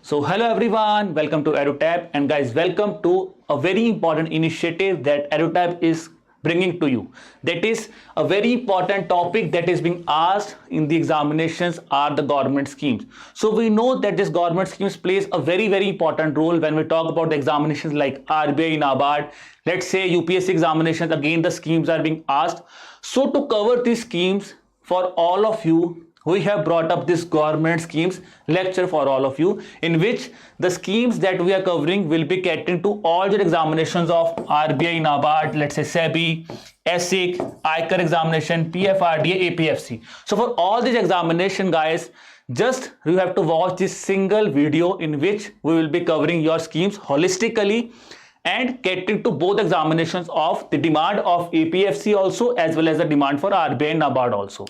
So hello everyone, welcome to EduTap, and guys, welcome to a very important initiative that EduTap is bringing to you. That is a very important topic that is being asked in the examinations are the government schemes. So we know that this government schemes plays a very important role when we talk about the examinations like RBI, NABARD. Let's say UPSC examinations, again the schemes are being asked. So to cover these schemes for all of you, we have brought up this government schemes lecture for all of you, in which the schemes that we are covering will be catering to all your examinations of RBI, NABARD, let's say SEBI, ESIC, ICAR examination, PFRDA, APFC. So for all these examination, guys, just you have to watch this single video in which we will be covering your schemes holistically and catering to both examinations of the demand of APFC also as well as the demand for RBI and NABARD also.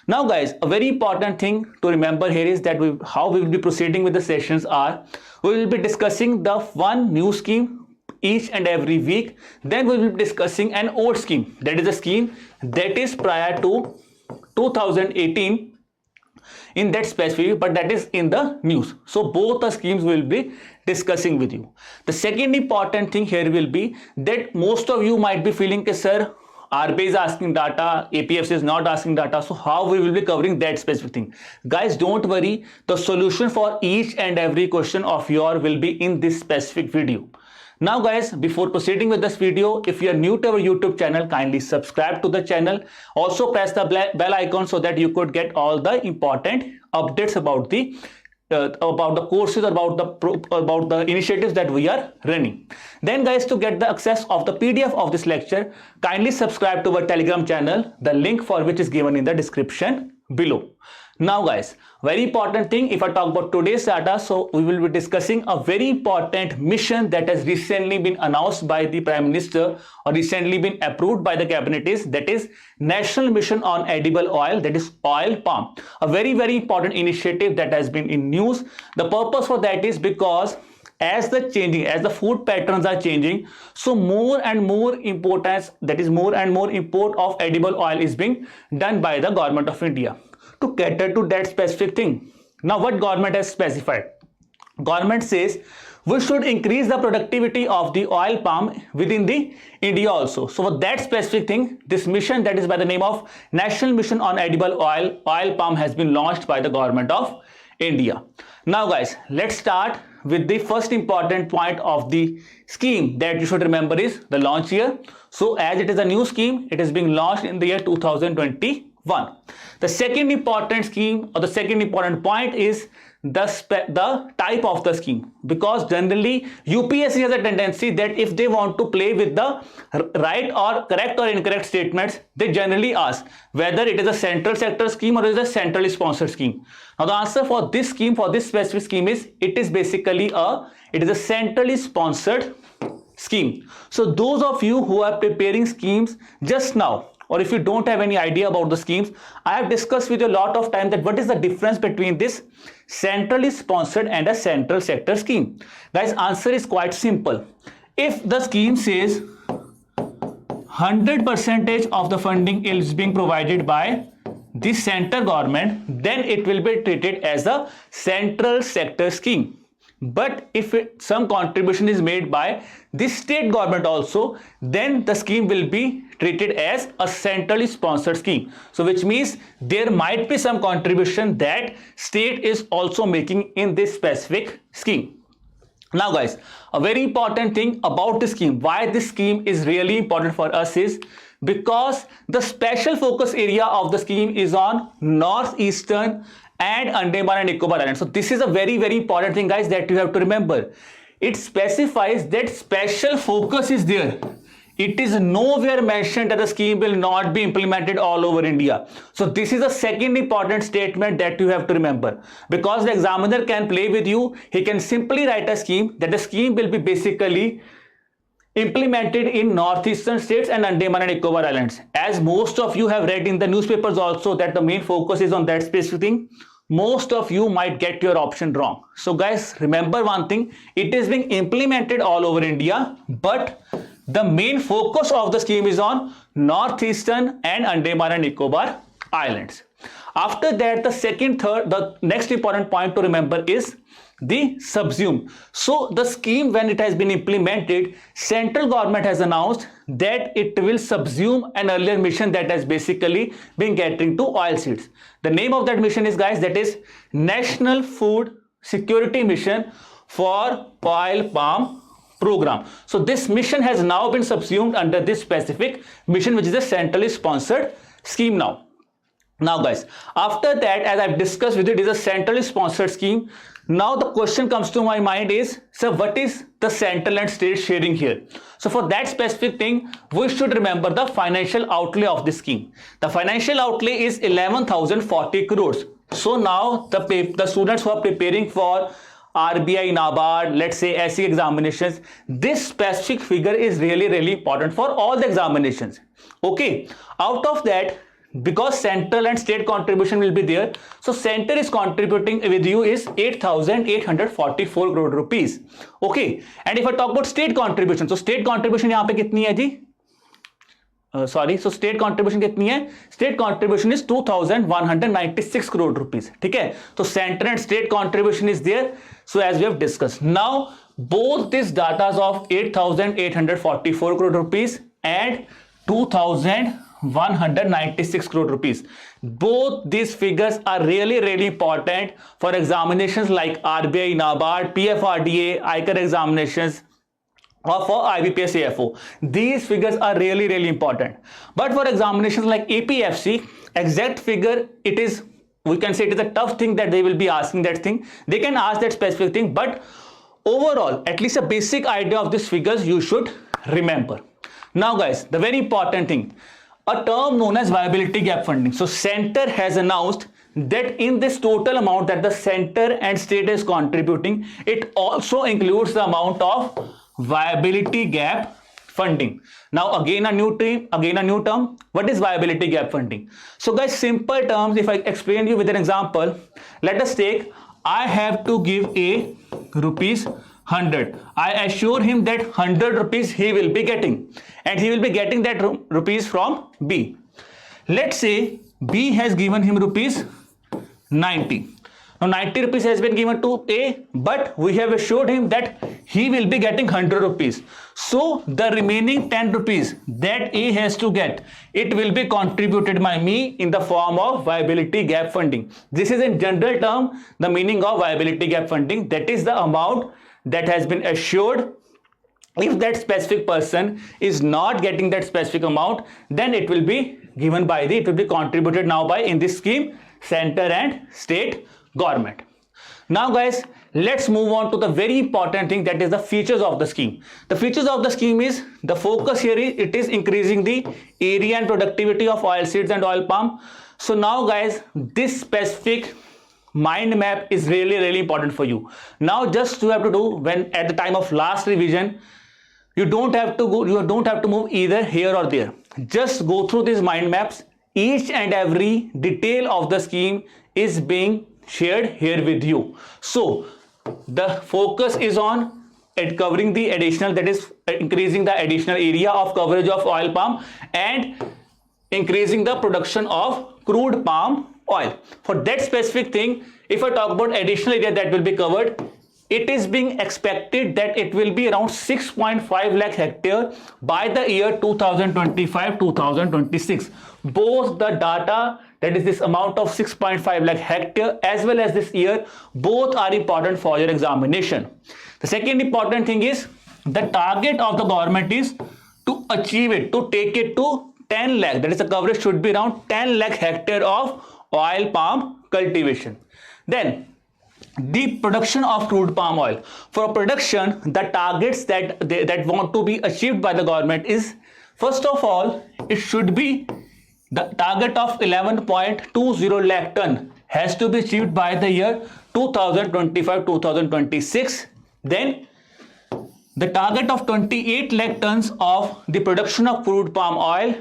Now guys, a very important thing to remember here is that how we will be proceeding with the sessions are, we will be discussing the one new scheme each and every week. Then we will be discussing an old scheme, that is a scheme that is prior to 2018 in that specific, but that is in the news. So both the schemes will be discussing with you. The second important thing here will be that most of you might be feeling, sir, RBI is asking data, APFC is not asking data, so how we will be covering that specific thing? Guys, don't worry, the solution for each and every question of your will be in this specific video. Now guys, before proceeding with this video, if you are new to our YouTube channel, kindly subscribe to the channel. Also press the bell icon so that you could get all the important updates about the courses, about the initiatives that we are running. Then guys, to get the access of the PDF of this lecture, kindly subscribe to our Telegram channel, the link for which is given in the description below. Now guys, very important thing, if I talk about today's data, so we will be discussing a very important mission that has recently been announced by the Prime Minister or recently been approved by the cabinet, that is National Mission on Edible Oil, that is oil palm. A very important initiative that has been in news. The purpose for that is because as the food patterns are changing, so more and more importance, that is more and more import of edible oil is being done by the government of India to cater to that specific thing. Now what government has specified? Government says we should increase the productivity of the oil palm within the India also. So for that specific thing, this mission that is by the name of National Mission on Edible Oil Palm has been launched by the government of India. Now guys, let's start with the first important point of the scheme that you should remember is the launch year. So as it is a new scheme, it is being launched in the year 2021. The second important scheme or the second important point is the type of the scheme, because generally UPSC has a tendency that if they want to play with the right or correct or incorrect statements, they generally ask whether it is a central sector scheme or it is a centrally sponsored scheme. Now the answer for this scheme, for this specific scheme, is it is basically a centrally sponsored scheme. So those of you who are preparing schemes just now, or if you don't have any idea about the schemes, I have discussed with you a lot of time that what is the difference between this centrally sponsored and a central sector scheme. Guys, answer is quite simple. If the scheme says 100% of the funding is being provided by the center government, then it will be treated as a central sector scheme. But if some contribution is made by the state government also, then the scheme will be treated as a centrally sponsored scheme. So which means there might be some contribution that state is also making in this specific scheme. Now guys, a very important thing about this scheme, why this scheme is really important for us, is because the special focus area of the scheme is on northeastern and Andaman and Nicobar Islands. So this is a very important thing, guys, that you have to remember. It specifies that special focus is there. It is nowhere mentioned that the scheme will not be implemented all over India. So this is a second important statement that you have to remember, because the examiner can play with you. He can simply write a scheme that the scheme will be basically implemented in northeastern states and Andaman and Nicobar Islands. As most of you have read in the newspapers also that the main focus is on that specific thing, most of you might get your option wrong. So guys, remember one thing, it is being implemented all over India, but the main focus of the scheme is on northeastern and Andaman and Nicobar Islands. After that, the next important point to remember is the subsume. So the scheme, when it has been implemented, central government has announced that it will subsume an earlier mission that has basically been getting to oil seeds. The name of that mission is, guys, that is National Food Security Mission for Oil Palm Program. So this mission has now been subsumed under this specific mission, which is a centrally sponsored scheme now. Now guys, after that, as I've discussed with you, it is a centrally sponsored scheme. Now the question comes to my mind is, so what is the central and state sharing here? So for that specific thing, we should remember the financial outlay of this scheme. The financial outlay is 11,040 crores. So now the students who are preparing for RBI, NABARD, let's say SE examinations, this specific figure is really important for all the examinations. Okay, out of that, because central and state contribution will be there, so center is contributing with you is 8,844 crore rupees. Okay, and if I talk about state contribution, so state contribution यहाँ पे कितनी है जी? So state contribution कितनी है? State contribution is 2,196 crore rupees. ठीक है? So center and state contribution is there. So as we have discussed, now both these datas of 8,844 crore rupees and 2,196 crore rupees, both these figures are really important for examinations like RBI, NABARD, PFRDA, ICAR examinations, or for IBPS AFO. These figures are really important. But for examinations like APFC, exact figure, it is, we can say it is a tough thing that they will be asking that thing. They can ask that specific thing, but overall, at least a basic idea of these figures you should remember. Now guys, the very important thing, a term known as viability gap funding. So center has announced that in this total amount that the center and state is contributing, it also includes the amount of viability gap funding. Now again a new term. What is viability gap funding? So guys, simple terms, if I explain you with an example, let us take, I have to give A rupees 100. I assure him that 100 rupees he will be getting, and he will be getting that rupees from B. Let's say B has given him rupees 90. Now 90 rupees has been given to A, but we have assured him that he will be getting 100 rupees. So the remaining 10 rupees that A has to get, it will be contributed by me in the form of viability gap funding. This is in general term the meaning of viability gap funding. That is the amount that has been assured. If that specific person is not getting that specific amount, then it will be given by it will be contributed now by, in this scheme, center and state government. Now guys, let's move on to the very important thing, that is the features of the scheme. The features of the scheme is, the focus here is, it is increasing the area and productivity of oil seeds and oil palm. So now guys, this specific mind map is really important for you. Now just you have to do, when at the time of last revision, you don't have to move either here or there. Just go through these mind maps. Each and every detail of the scheme is being shared here with you. So the focus is on covering the additional, that is increasing the additional area of coverage of oil palm and increasing the production of crude palm oil. For that specific thing, if I talk about additional area that will be covered, it is being expected that it will be around 6.5 lakh hectare by the year 2025-2026. Both the data, that is this amount of 6.5 lakh hectare as well as this year, both are important for your examination. The second important thing is, the target of the government is to achieve it, to take it to 10 lakh, that is the coverage should be around 10 lakh hectare of oil palm cultivation. Then the production of crude palm oil. For production, the targets that want to be achieved by the government is, first of all, it should be the target of 11.20 lakh ton has to be achieved by the year 2025-2026. Then the target of 28 lakh tons of the production of crude palm oil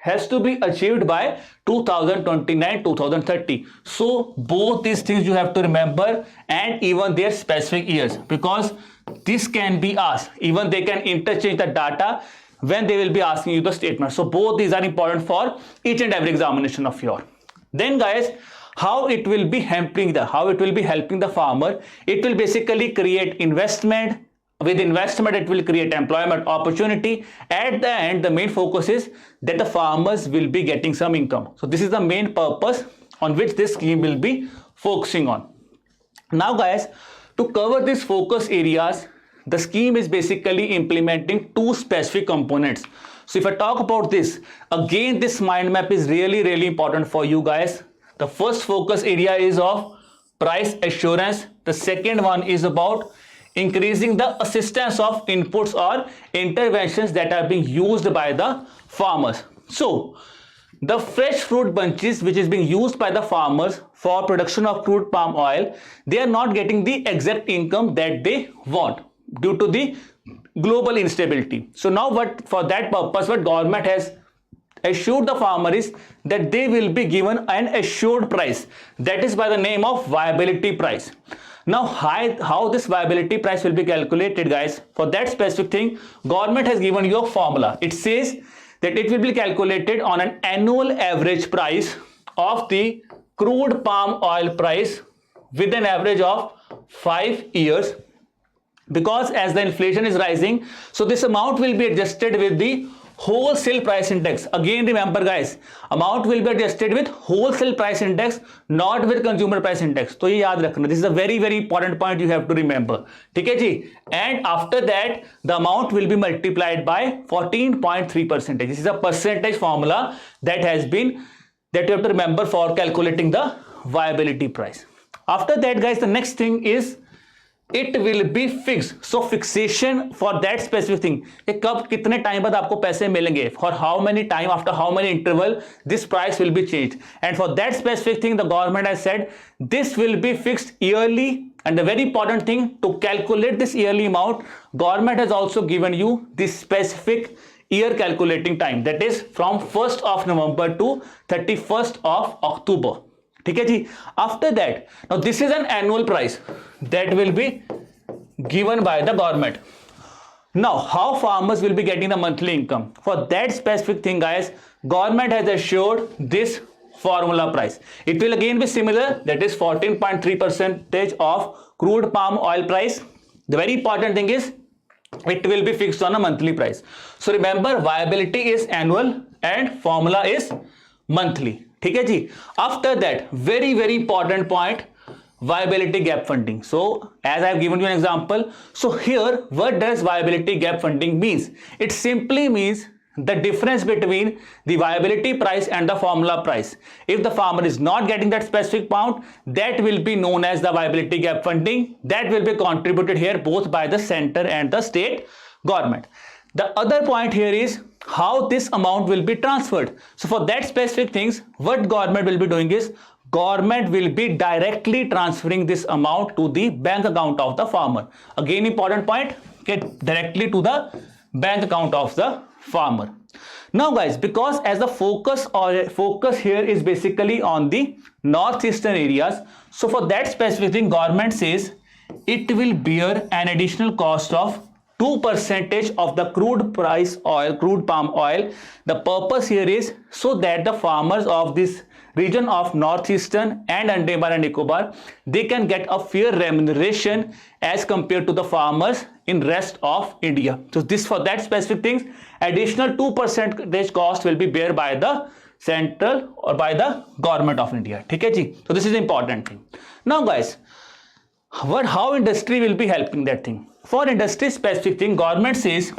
has to be achieved by 2029-2030. So both these things you have to remember, and even their specific years, because this can be asked. Even they can interchange the data when they will be asking you the statement. So both these are important for each and every examination of your. Then guys, how it will be helping the farmer. It will basically create investment. With investment, it will create employment opportunity. At the end, the main focus is that the farmers will be getting some income. So this is the main purpose on which this scheme will be focusing on. Now guys, to cover these focus areas, the scheme is basically implementing two specific components. So if I talk about this, again, this mind map is really important for you guys. The first focus area is of price assurance. The second one is about increasing the assistance of inputs or interventions that are being used by the farmers. So the fresh fruit bunches which is being used by the farmers for production of crude palm oil, they are not getting the exact income that they want due to the global instability. So now for that purpose, what government has assured the farmer is that they will be given an assured price, that is by the name of viability price. Now how this viability price will be calculated, guys? For that specific thing, government has given you a formula. It says that it will be calculated on an annual average price of the crude palm oil price with an average of 5 years. Because as the inflation is rising, so this amount will be adjusted with the wholesale price index. Again, remember guys, amount will be adjusted with wholesale price index, not with consumer price index. तो ये याद रखना. This is a very important point you have to remember. ठीक है जी? And after that, the amount will be multiplied by 14.3%. This is a percentage formula that you have to remember for calculating the viability price. After that, guys, the next thing is it will be fixed. So fixation for that specific thing, कब कितने time बाद आपको पैसे मिलेंगे, for how many time, after how many interval this price will be changed. And for that specific thing, the government has said this will be fixed yearly. And the very important thing, to calculate this yearly amount, government has also given you this specific year calculating time, that is from 1st of November to 31st of October. ठीक है जी? After that, now this is an annual price that will be given by the government. Now how farmers will be getting the monthly income? For that specific thing, guys, government has assured this formula price. It will again be similar, that is 14.3% of crude palm oil price. The very important thing is it will be fixed on a monthly price. So remember, viability is annual and formula is monthly. ठीक है जी? After that, very important point, viability gap funding. So as I have given you an example, so here what does viability gap funding means? It simply means the difference between the viability price and the formula price. If the farmer is not getting that specific amount, that will be known as the viability gap funding. That will be contributed here both by the center and the state government. The other point here is how this amount will be transferred. So for that specific things, what government will be doing is government will be directly transferring this amount to the bank account of the farmer. Again, important point, get directly to the bank account of the farmer. Now guys, because as the focus here is basically on the northeastern areas, so for that specific thing, government says it will bear an additional cost of 2% of the crude palm oil. The purpose here is so that the farmers of this region of northeastern and Andaman and Nicobar, they can get a fair remuneration as compared to the farmers in rest of India. So this, for that specific things, additional 2% cost will be bear by the central or by the government of India. ठीक है जी? So this is the important thing. Now guys, how industry will be helping that thing? For industry specific thing, government says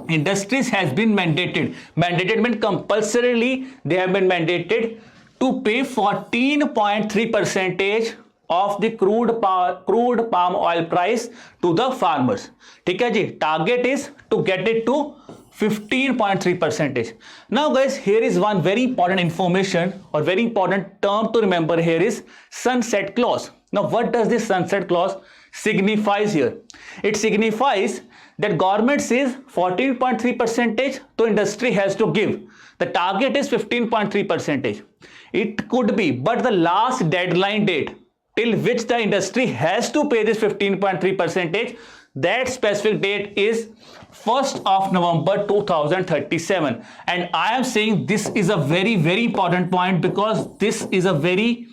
industries has been mandated means compulsorily they have been mandated to pay 14.3% of the crude palm oil price to the farmers. ठीक है जी? Target is to get it to 15.3%. Now guys, here is one very important information or very important term to remember here is sunset clause. Now what does this sunset clause signifies here? It signifies that government says 14.3%, so industry has to give. The target is 15.3%. It could be, but the last deadline date till which the industry has to pay this 15.3%, that specific date is 1st of November 2037. And I am saying this is a very, very important point because this is a very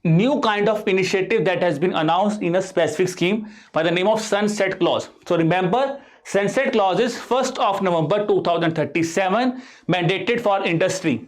new kind of initiative that has been announced in a specific scheme by the name of sunset clause. So remember, sunset clause is 1st of November 2037 mandated for industry.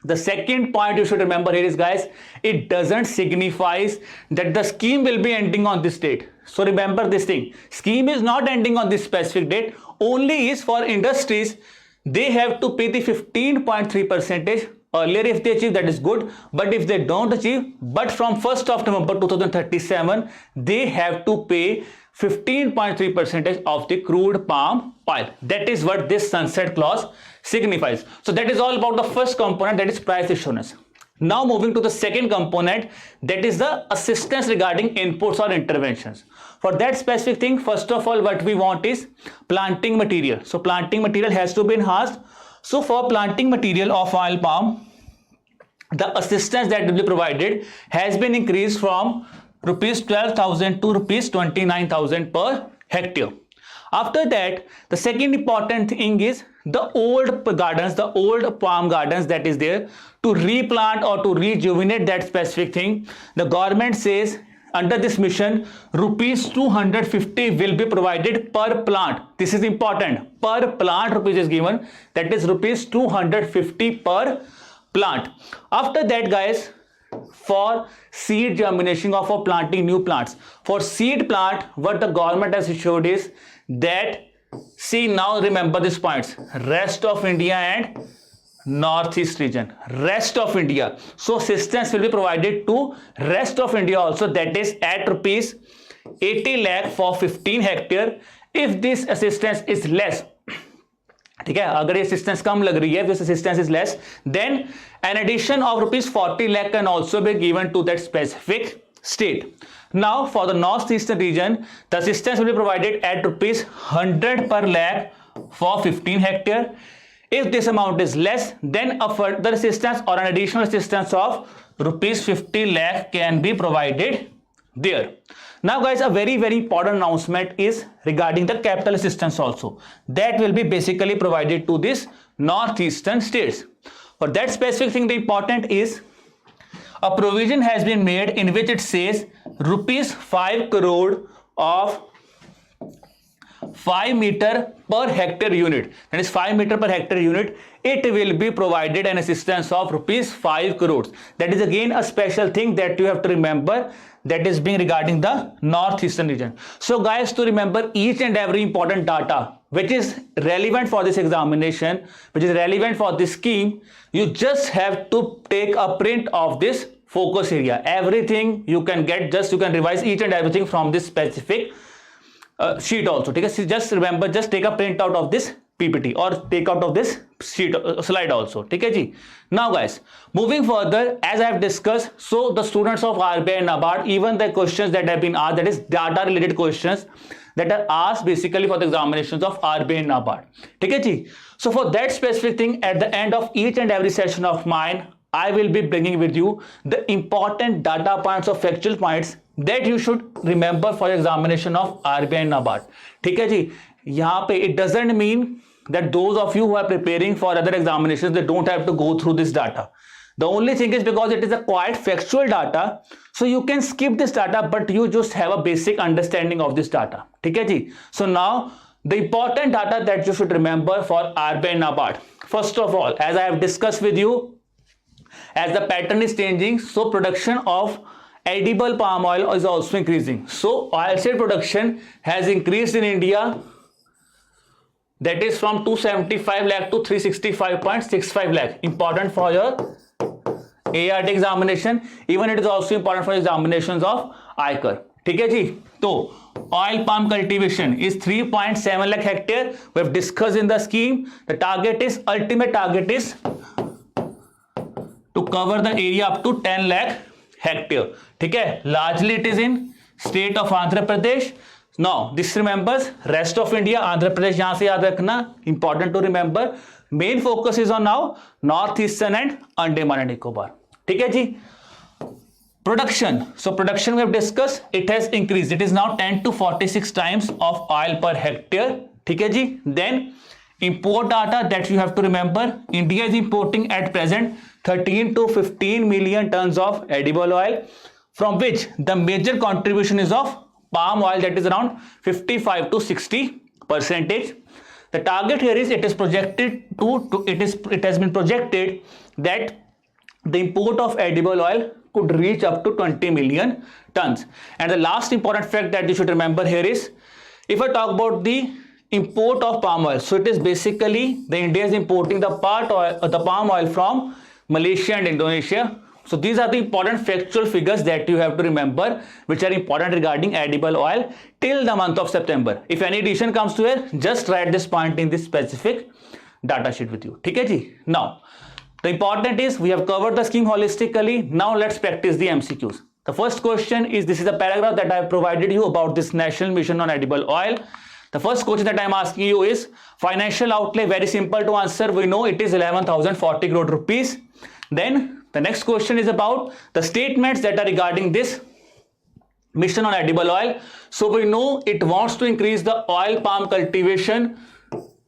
The second point you should remember here is, guys, it doesn't signify that the scheme will be ending on this date. So remember this thing, scheme is not ending on this specific date, only is for industries. They have to pay the 15.3% earlier. If they achieve, that is good, but if they don't achieve, but from 1st of November 2037 they have to pay 15.3% of the crude palm oil. That is what this sunset clause signifies. So that is all about the first component, that is price assurance. Now moving to the second component, that is the assistance regarding inputs or interventions. For that specific thing, first of all, what we want is planting material. So planting material has to be enhanced. So for planting material of oil palm, the assistance that will be provided has been increased from rupees 12,000 to rupees 29,000 per hectare. After that, the second important thing is the old gardens, the old palm gardens that is there, to replant or to rejuvenate that specific thing. The government says under this mission, rupees 250 will be provided per plant. This is important. Per plant rupees is given. That is rupees 250 per plant. After that, guys, for seed germination or for planting new plants, for seed plant, what the government has assured is that, see, now remember these points, rest of India and northeast region, rest of India. So assistance will be provided to rest of India also, that is at rupees 80 lakh for 15 hectare. If this assistance is less, ठीक है, अगर ये assistance कम लग रही है, this assistance is less, then an addition of rupees 40 lakh can also be given to that specific state. Now for the northeastern region, the assistance will be provided at rupees 100 per lakh for 15 hectare. If this amount is less, then a further assistance or an additional assistance of rupees 50 lakh can be provided there. Now guys, a very, very important announcement is regarding the capital assistance also. That will be basically provided to this northeastern states. For that specific thing, the important is a provision has been made in which it says rupees 5 crore of 5 meter per hectare unit, that is 5 meter per hectare unit, it will be provided an assistance of rupees 5 crores. That is again a special thing that you have to remember, that is being regarding the northeastern region. So guys, to remember each and every important data which is relevant for this examination, which is relevant for this scheme, you just have to take a print of this focus area. Everything you can get, just you can revise each and everything from this specific sheet also. Okay? So just remember, just take a print out of this PPT or take out of this sheet slide also. Okay, ji? Now guys, moving further, as I have discussed, so the students of RBI and NABARD, even the questions that have been asked, that is data related questions that are asked basically for the examinations of RBI and NABARD. Okay, ji? So for that specific thing, at the end of each and every session of mine, I will be bringing with you the important data points or factual points that you should remember for examination of RBI and NABARD. ठीक है जी, यहाँ पे it doesn't mean that those of you who are preparing for other examinations, they don't have to go through this data. The only thing is because it is a quite factual data, so you can skip this data, but you just have a basic understanding of this data. ठीक है जी? So now the important data that you should remember for RBI and NABARD. First of all, as I have discussed with you, as the pattern is changing, so production of edible palm oil is also increasing. So oilseed production has increased in India, that is from 275 lakh to 365.65 lakh. Important for your ART examination. Even it is also important for examinations of ICAR. ठीक है जी? तो oil palm cultivation is 3.7 lakh hectare. We have discussed in the scheme. The target is, ultimate target is to cover the area up to 10 lakh hectare. ठीक है? Largely it is in state of Andhra Pradesh. Now this remembers rest of India, Andhra Pradesh यहाँ से याद रखना, important to remember. Main focus is on now northeastern and Andaman and Nicobar. ठीक है जी? Production. So production we have discussed, it has increased. It is now 10 to 46 times of oil per hectare. ठीक है जी. Then import data that you have to remember. India is importing at present 13 to 15 million tons of edible oil, from which the major contribution is of palm oil, that is around 55 to 60%. The target here is it has been projected that the import of edible oil could reach up to 20 million tons. And the last important fact that you should remember here is, if I talk about the import of palm oil, so it is basically the India is importing the palm oil from Malaysia and Indonesia. So these are the important factual figures that you have to remember, which are important regarding edible oil till the month of September. If any addition comes to it, just write this point in this specific data sheet with you. ठीक है जी. Now, the important is we have covered the scheme holistically. Now let's practice the MCQs. The first question is, this is a paragraph that I have provided you about this National Mission on Edible Oil. The first question that I am asking you is financial outlay. Very simple to answer. We know it is 11,040 crore rupees. Then the next question is about the statements that are regarding this mission on edible oil. So we know it wants to increase the oil palm cultivation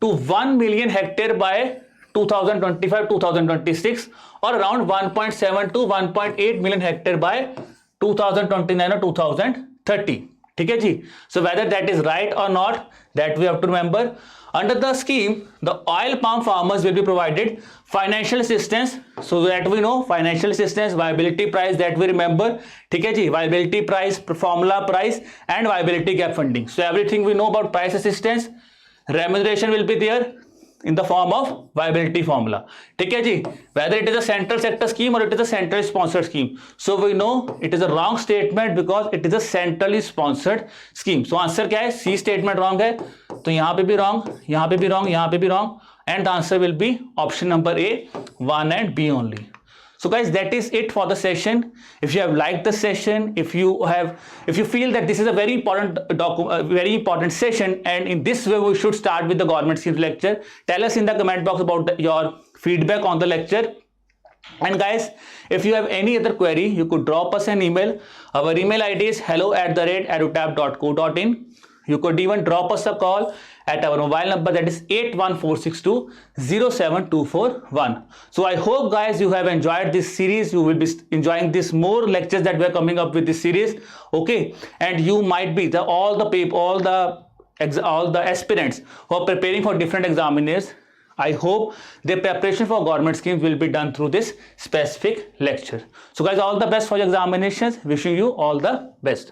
to 1 million hectare by 2025-2026, or around 1.7 to 1.8 million hectare by 2029 or 2030. ठीक है जी. So whether that is right or not, that we have to remember. Under the scheme, the oil palm farmers will be provided financial assistance. So that we know, financial assistance, viability price, that we remember. ठीक है जी. Viability price, formula price, and viability gap funding. So everything we know about price assistance. Remuneration will be there in the form of viability formula. ठीक है जी. Whether it is a central sector scheme or it is a centrally sponsored scheme, so we know it is a wrong statement because it is a centrally sponsored scheme. So answer क्या है? C statement wrong है, तो यहाँ पे भी wrong, यहाँ पे भी wrong, यहाँ पे भी wrong, and the answer will be option number A, 1 and B only. So guys, that is it for the session. If you have liked the session, if you feel that this is a very important session, and in this way we should start with the government schemes lecture, tell us in the comment box about your feedback on the lecture. And guys, if you have any other query, you could drop us an email. Our email ID is hello@edutab.co.in. You could even drop us a call at our mobile number, that is 81462-07241. So I hope guys you have enjoyed this series. You will be enjoying this more lectures that we are coming up with this series. Okay, and you might be all the aspirants who are preparing for different examinations. I hope their preparation for government schemes will be done through this specific lecture. So guys, all the best for your examinations. Wishing you all the best.